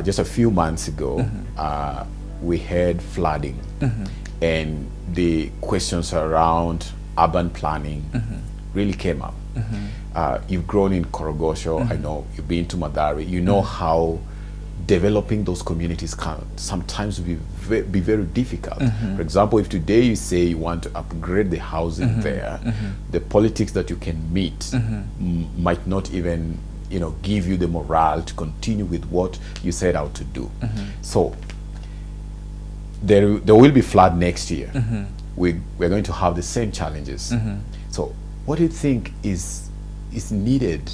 just a few months ago, we had flooding, and the questions around urban planning really came up. You've grown in Korogosho, I know you've been to Mathare, you know how developing those communities can sometimes be very difficult. For example, if today you say you want to upgrade the housing there, the politics that you can meet might not even give you the morale to continue with what you set out to do. So there will be flood next year. We're going to have the same challenges. So what do you think is needed?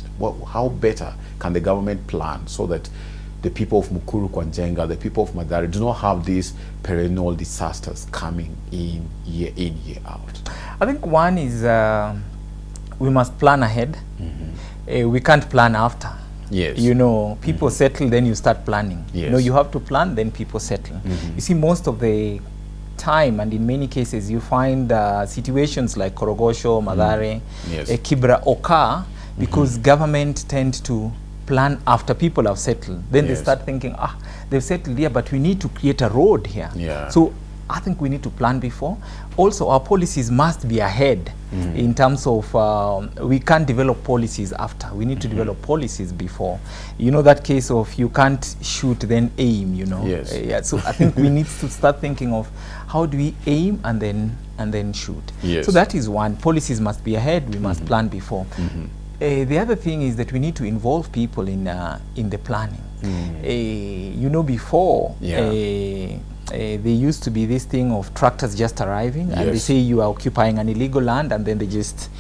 How better can the government plan so that the people of Mukuru Kwanjenga, the people of Mathare do not have these perennial disasters coming in, year out? I think one is we must plan ahead. We can't plan after. Yes. People settle, then you start planning. Yes. You have to plan, then people settle. You see, most of the time, and in many cases, you find situations like Korogosho, Mathare, Kibra occur because government tend to plan after people have settled. Then they start thinking, they've settled here, but we need to create a road here. So I think we need to plan before. Also, our policies must be ahead in terms of, we can't develop policies after. We need to develop policies before. That case of you can't shoot, then aim, So I think we need to start thinking of how do we aim and then shoot. So that is one. Policies must be ahead. We must plan before. The other thing is that we need to involve people in the planning. Before, there used to be this thing of tractors just arriving and they say you are occupying an illegal land, and then they just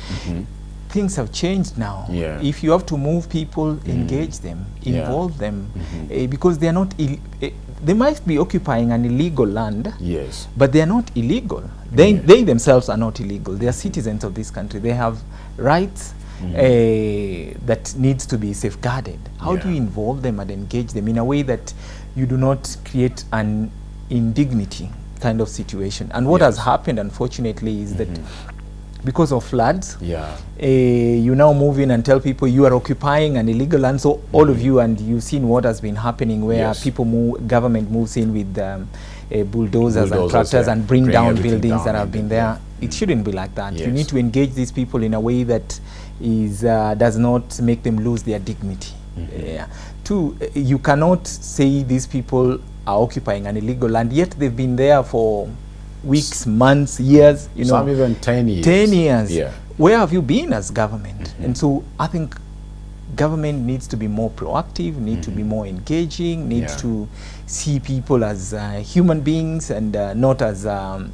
things have changed now. If you have to move people, engage them, involve them, because they are not they might be occupying an illegal land, but they are not illegal. They themselves are not illegal. They are citizens of this country. They have rights that needs to be safeguarded. How do you involve them and engage them in a way that you do not create an indignity kind of situation? And what has happened, unfortunately, is that because of floods, you now move in and tell people you are occupying an illegal land. So all of you, and you've seen what has been happening, where government moves in with bulldozers and tractors and bring down buildings that have been there. It shouldn't be like that. You need to engage these people in a way that does not make them lose their dignity. Two, you cannot say these people are occupying an illegal land, yet they've been there for weeks, months, years. Some even 10 years. 10 years. Where have you been as government? And so I think government needs to be more proactive, needs to be more engaging, needs to see people as human beings and not as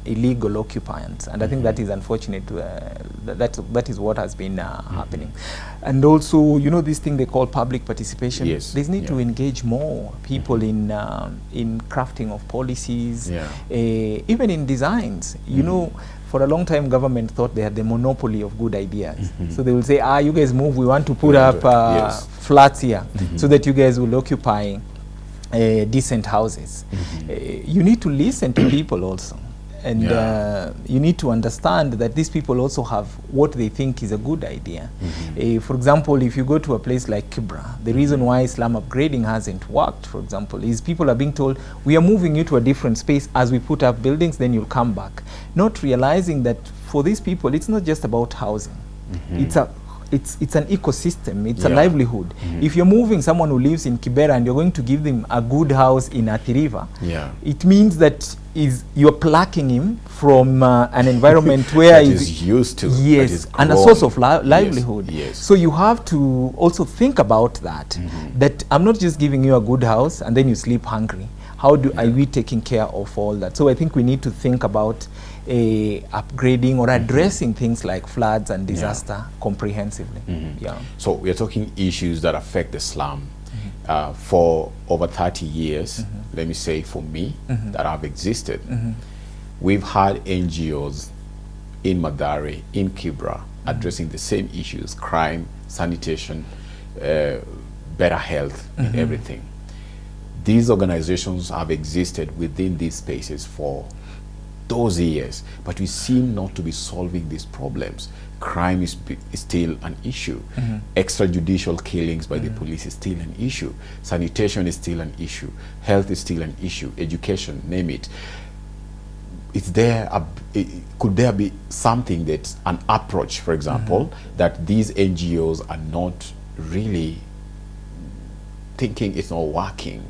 illegal occupants. And I think that is unfortunate. That is what has been happening. And also, this thing they call public participation. They need to engage more people in crafting of policies, even in designs. For a long time, government thought they had the monopoly of good ideas. So they will say, you guys move, we want to put up flats here so that you guys will occupy decent houses. You need to listen to people also. And you need to understand that these people also have what they think is a good idea. For example, if you go to a place like Kibra, the reason why slum upgrading hasn't worked, for example, is people are being told, we are moving you to a different space. As we put up buildings, then you'll come back. Not realizing that for these people, it's not just about housing. It's an ecosystem, it's a livelihood. If you're moving someone who lives in Kibera and you're going to give them a good house in Athi River, it means that you're plucking him from an environment where he's used to, and a source of livelihood. So you have to also think about that, that I'm not just giving you a good house and then you sleep hungry. How are we taking care of all that? So I think we need to think about upgrading or addressing things like floods and disaster comprehensively. So we are talking issues that affect the slum for over 30 years. Let me say for me that have existed. We've had NGOs in Mathare, in Kibra, addressing the same issues: crime, sanitation, better health, and everything. These organizations have existed within these spaces for those years, but we seem not to be solving these problems. Crime is still an issue. Extrajudicial killings by the police is still an issue. Sanitation is still an issue. Health is still an issue. Education, name it. Is there could there be something that's an approach, for example, that these NGOs are not really thinking it's not working,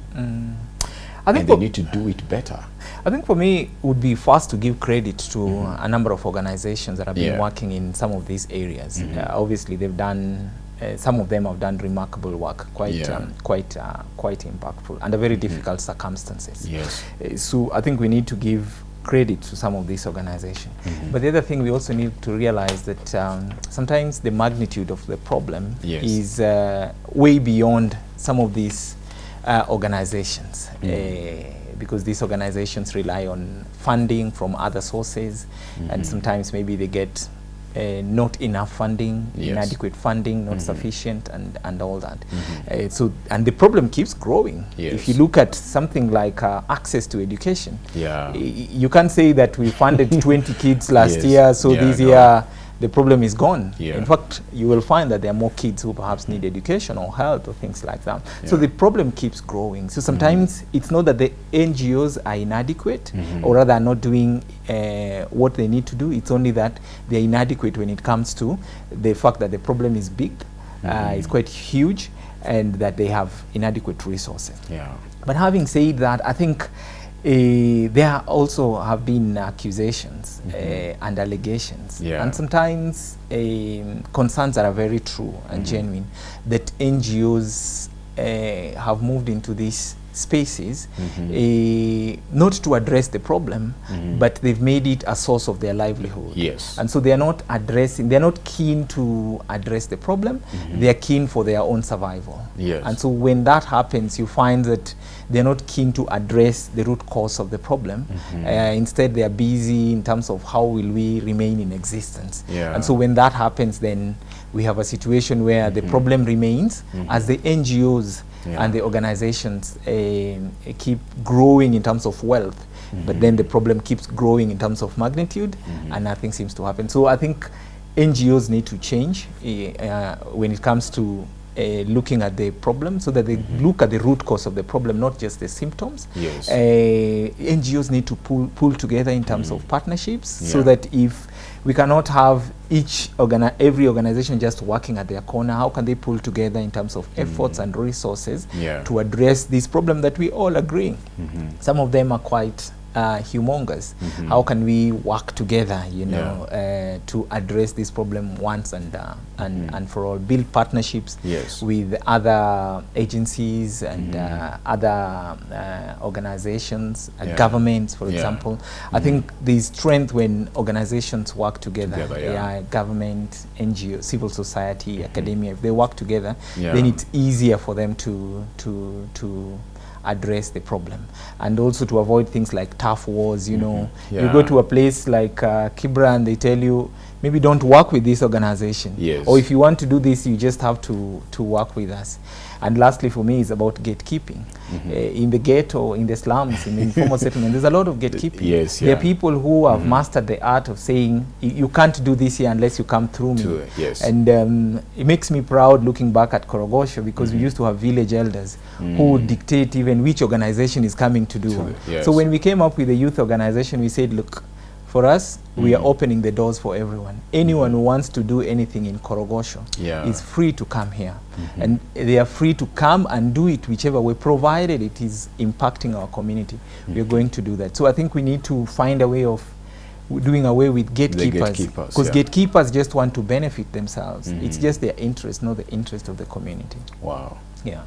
I think and they need to do it better? I think for me, it would be first to give credit to a number of organizations that have been working in some of these areas. Obviously, they've done, some of them have done remarkable work, quite impactful, under very difficult circumstances. Yes. So I think we need to give credit to some of these organizations. But the other thing, we also need to realize that sometimes the magnitude of the problem is way beyond some of these organizations. Because these organizations rely on funding from other sources, and sometimes maybe they get not enough funding, inadequate funding, not sufficient, and all that. So, and the problem keeps growing. If you look at something like access to education, you can't say that we funded 20 kids last year, so this year the problem is gone. In fact, you will find that there are more kids who perhaps need education or health or things like that. So the problem keeps growing. So sometimes it's not that the NGOs are inadequate or rather are not doing what they need to do. It's only that they're inadequate when it comes to the fact that the problem is big, it's quite huge, and that they have inadequate resources. But having said that, I think there also have been accusations and allegations, and sometimes concerns that are very true and genuine, that NGOs have moved into these spaces not to address the problem, but they've made it a source of their livelihood. And so they are not addressing, they're not keen to address the problem, they're keen for their own survival. And so when that happens, you find that they're not keen to address the root cause of the problem. Instead, they are busy in terms of how will we remain in existence. And so when that happens, then we have a situation where the problem remains as the NGOs and the organizations keep growing in terms of wealth, but then the problem keeps growing in terms of magnitude, and nothing seems to happen. So I think NGOs need to change when it comes to looking at the problem, so that they look at the root cause of the problem, not just the symptoms. NGOs need to pull together in terms of partnerships, so that if we cannot have every organization just working at their corner, how can they pull together in terms of efforts and resources to address this problem that we all agree? Some of them are quite humongous. How can we work together, you know, to address this problem once and for all? Build partnerships with other agencies and other organizations, governments, for example. I think there's strength when organizations work together. Government, NGO, civil society, academia. If they work together, then it's easier for them to address the problem, and also to avoid things like tough wars. You know, you go to a place like Kibra and they tell you, maybe don't work with this organization, or if you want to do this, you just have to work with us. And lastly, for me, it's about gatekeeping. In the ghetto, in the slums, in the informal settlement, there's a lot of gatekeeping. There are people who have mastered the art of saying, you can't do this here unless you come through me. And it makes me proud looking back at Korogosho, because we used to have village elders who would dictate even which organization is coming to do. So when we came up with the youth organization, we said, look, for us, we are opening the doors for everyone. Anyone who wants to do anything in Korogosho is free to come here. And they are free to come and do it whichever way, provided it is impacting our community. We are going to do that. So I think we need to find a way of doing away with gatekeepers, because gatekeepers just want to benefit themselves. It's just their interest, not the interest of the community. Wow. Yeah.